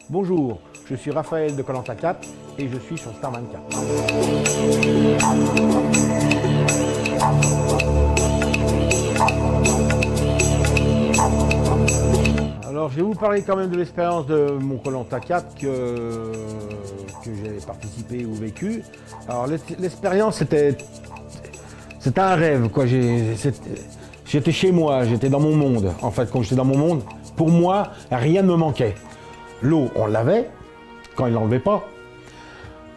Bonjour, je suis Raphaël de Koh Lanta 4 et je suis sur Star 24. Alors je vais vous parler quand même de l'expérience de mon Koh Lanta 4 que j'ai participé ou vécu. Alors l'expérience c'était un rêve, quoi. J'étais chez moi, j'étais dans mon monde. En fait, quand j'étais dans mon monde, pour moi, rien ne me manquait. L'eau, on l'avait, quand il ne l'enlevait pas.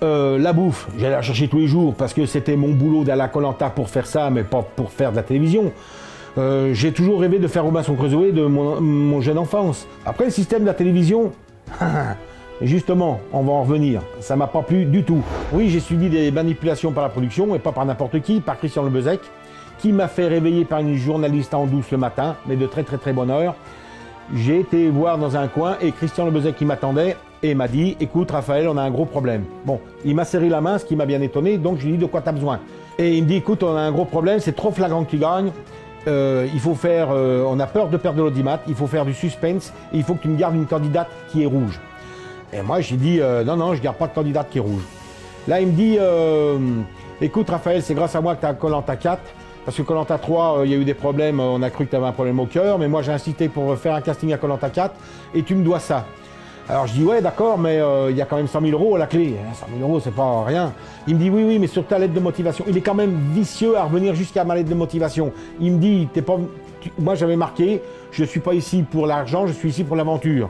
La bouffe, j'allais la chercher tous les jours parce que c'était mon boulot d'aller à Koh Lanta pour faire ça, mais pas pour faire de la télévision. J'ai toujours rêvé de faire Robinson Crusoe de mon jeune enfance. Après, le système de la télévision, justement, on va en revenir, ça m'a pas plu du tout. Oui, j'ai subi des manipulations par la production, et pas par n'importe qui, par Christian Lebezec, qui m'a fait réveiller par une journaliste en douce le matin, mais de très bonne heure. J'ai été voir dans un coin et Christian Lebezec qui m'attendait et m'a dit « Écoute Raphaël, on a un gros problème ». Bon, il m'a serré la main, ce qui m'a bien étonné, donc je lui ai dit « De quoi tu as besoin ?» Et il me dit « Écoute, on a un gros problème, c'est trop flagrant que tu gagnes. Il faut faire, on a peur de perdre de l'audimat, il faut faire du suspense et il faut que tu me gardes une candidate qui est rouge. » Et moi j'ai dit « Non, je garde pas de candidate qui est rouge. » Là il me dit « Écoute Raphaël, c'est grâce à moi que tu as Koh Lanta 4. Parce que Koh Lanta 3, il y a eu des problèmes, on a cru que tu avais un problème au cœur, mais moi j'ai insisté pour faire un casting à Koh Lanta 4 et tu me dois ça. » Alors je dis ouais d'accord, mais il y a quand même 100 000 € à la clé. 100 000 €, c'est pas rien. Il me dit oui, mais sur ta lettre de motivation. Il est quand même vicieux à revenir jusqu'à ma lettre de motivation. Il me dit, moi j'avais marqué, je suis pas ici pour l'argent, je suis ici pour l'aventure.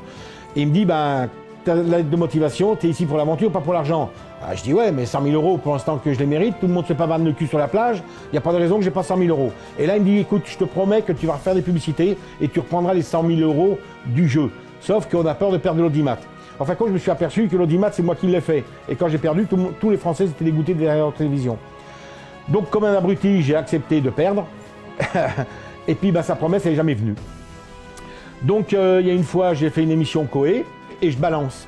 Et il me dit, ben, ta lettre de motivation, tu es ici pour l'aventure, pas pour l'argent. Ah, je dis ouais, mais 100 000 € pour l'instant que je les mérite, tout le monde se pavane le cul sur la plage, il n'y a pas de raison que j'ai pas 100 000 €. Et là il me dit, écoute, je te promets que tu vas refaire des publicités et tu reprendras les 100 000 € du jeu. Sauf qu'on a peur de perdre l'audimat. Enfin, quand je me suis aperçu que l'audimat, c'est moi qui l'ai fait. Et quand j'ai perdu, tous les Français étaient dégoûtés derrière la télévision. Donc, comme un abruti, j'ai accepté de perdre. Et puis, ben, sa promesse, elle n'est jamais venue. Donc, il y a une fois, j'ai fait une émission Coé et je balance.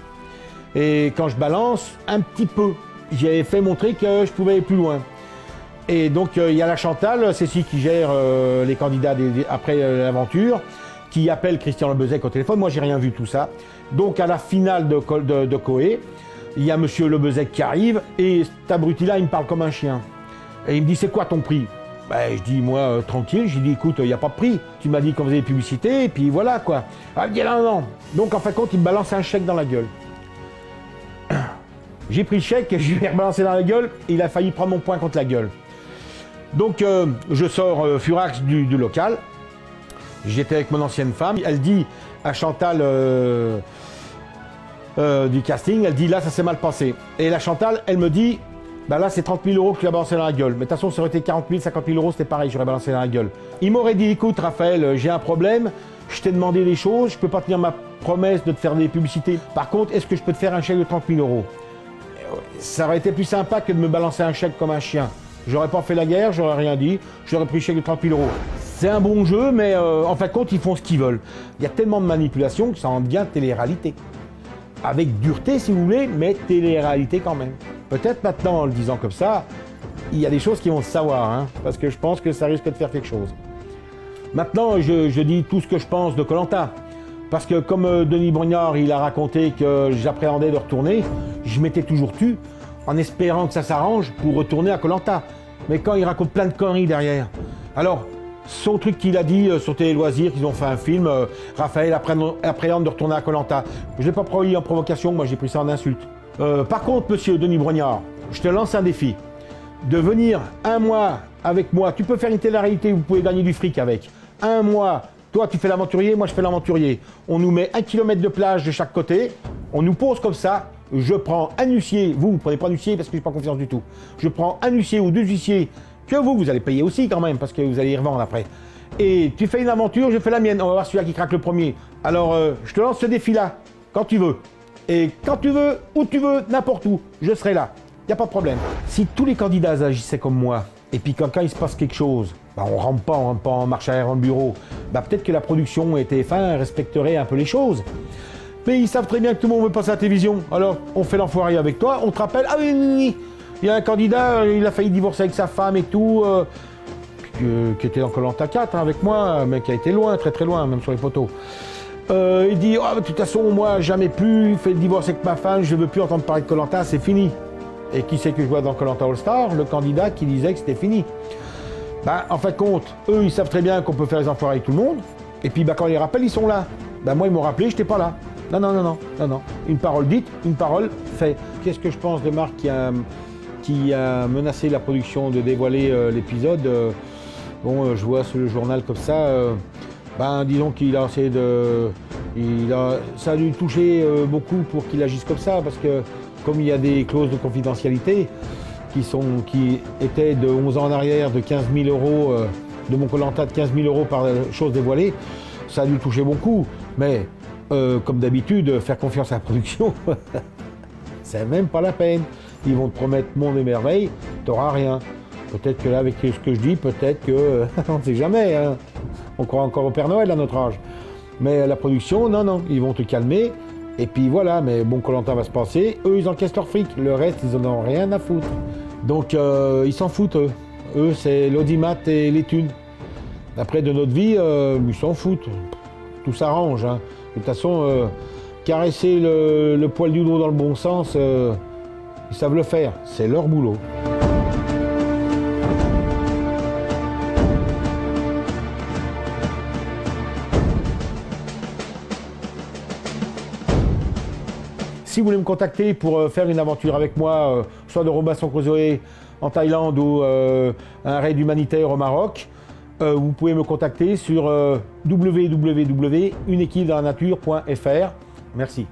Et quand je balance, un petit peu, j'ai fait montrer que je pouvais aller plus loin. Et donc, il y a la Chantal, c'est celle qui gère les candidats après l'aventure, qui appelle Christian Lebezec au téléphone. Moi, j'ai rien vu tout ça. Donc, à la finale de Coé, il y a monsieur Lebezec qui arrive et cet abruti-là, il me parle comme un chien. Et il me dit, c'est quoi ton prix? Ben, je dis, moi, tranquille. J'ai dit, écoute, il n'y a pas de prix. Tu m'as dit qu'on faisait des publicités, et puis voilà, quoi. Ah, il me dit, non. Donc, en fin de compte, il me balance un chèque dans la gueule. J'ai pris le chèque et je lui ai rebalancé dans la gueule. Et il a failli prendre mon poing contre la gueule. Donc, je sors furax du local. J'étais avec mon ancienne femme, elle dit à Chantal du casting, elle dit là ça s'est mal passé. Et la Chantal, elle me dit, bah là c'est 30 000 € que tu as balancé dans la gueule. Mais de toute façon ça aurait été 40 000, 50 000 €, c'était pareil, j'aurais balancé dans la gueule. Il m'aurait dit, écoute Raphaël, j'ai un problème, je t'ai demandé des choses, je peux pas tenir ma promesse de te faire des publicités. Par contre, est-ce que je peux te faire un chèque de 30 000 €? Ça aurait été plus sympa que de me balancer un chèque comme un chien. J'aurais pas fait la guerre, j'aurais rien dit, j'aurais pris le chèque de 30 000 €. C'est un bon jeu, mais en fin de compte, ils font ce qu'ils veulent. Il y a tellement de manipulation que ça en devient télé-réalité. Avec dureté, si vous voulez, mais télé-réalité quand même. Peut-être maintenant, en le disant comme ça, il y a des choses qui vont se savoir, hein, parce que je pense que ça risque de faire quelque chose. Maintenant, je dis tout ce que je pense de Koh Lanta. Parce que comme Denis Brognard, il a raconté que j'appréhendais de retourner, je m'étais toujours tu, en espérant que ça s'arrange pour retourner à Koh Lanta. Mais quand il raconte plein de conneries derrière. Alors, son truc qu'il a dit sur Télé Loisirs, qu'ils ont fait un film, Raphaël appréhende de retourner à Koh Lanta. Je ne l'ai pas pris en provocation, moi j'ai pris ça en insulte. Par contre, monsieur Denis Brognard, je te lance un défi. De venir un mois avec moi, tu peux faire une télé-réalité, vous pouvez gagner du fric avec. Un mois, toi tu fais l'aventurier, moi je fais l'aventurier. On nous met 1 km de plage de chaque côté, on nous pose comme ça, je prends un huissier, vous ne prenez pas d'huissier parce que j'ai pas confiance du tout. Je prends un huissier ou 2 huissiers, que vous allez payer aussi quand même, parce que vous allez y revendre après. Et tu fais une aventure, je fais la mienne, on va voir celui-là qui craque le premier. Alors, je te lance ce défi-là, quand tu veux. Et quand tu veux, où tu veux, n'importe où, je serai là. Il n'y a pas de problème. Si tous les candidats agissaient comme moi, et puis quand il se passe quelque chose, bah on rentre pas en marche arrière dans le bureau, bah peut-être que la production et TF1 respecterait un peu les choses. Mais ils savent très bien que tout le monde veut passer à la télévision. Alors, on fait l'enfoiré avec toi, on te rappelle, ah oui. Il y a un candidat, il a failli divorcer avec sa femme et tout, qui était dans Koh Lanta 4 avec moi, mais qui a été loin, très loin, même sur les photos. Il dit oh, de toute façon, moi, jamais plus, fait le divorce avec ma femme, je ne veux plus entendre parler de Koh Lanta, c'est fini. Et qui c'est que je vois dans Koh Lanta All Star? Le candidat qui disait que c'était fini. Bah, en fin de compte, eux, ils savent très bien qu'on peut faire les enfoirés avec tout le monde. Et puis, bah, quand ils les rappellent, ils sont là. Bah, moi, ils m'ont rappelé, je n'étais pas là. Non, non, non, non, non, non. Une parole dite, une parole faite. Qu'est-ce que je pense de Marc qui a menacé la production de dévoiler l'épisode? Bon, je vois sur le journal comme ça, ben, disons qu'il a essayé de... ça a dû toucher beaucoup pour qu'il agisse comme ça, parce que comme il y a des clauses de confidentialité qui étaient de 11 ans en arrière de 15 000 euros, de mon Koh Lanta de 15 000 euros par chose dévoilée, ça a dû toucher beaucoup. Mais comme d'habitude, faire confiance à la production, c'est même pas la peine. Ils vont te promettre monde et merveille, t'auras rien. Peut-être que là, avec ce que je dis, peut-être que... on ne sait jamais, hein. On croit encore au Père Noël à notre âge. Mais la production, non, non, ils vont te calmer. Et puis voilà, mais bon, Koh Lanta va se passer. Eux, ils encaissent leur fric. Le reste, ils en ont rien à foutre. Donc, ils s'en foutent, eux. Eux, c'est l'audimat et les thunes. Après, de notre vie, ils s'en foutent. Tout s'arrange, hein. De toute façon, caresser le poil du dos dans le bon sens, ils savent le faire. C'est leur boulot. Si vous voulez me contacter pour faire une aventure avec moi, soit de Robinson Crusoe en Thaïlande ou un raid humanitaire au Maroc, vous pouvez me contacter sur www.unequipedansnature.fr. Merci.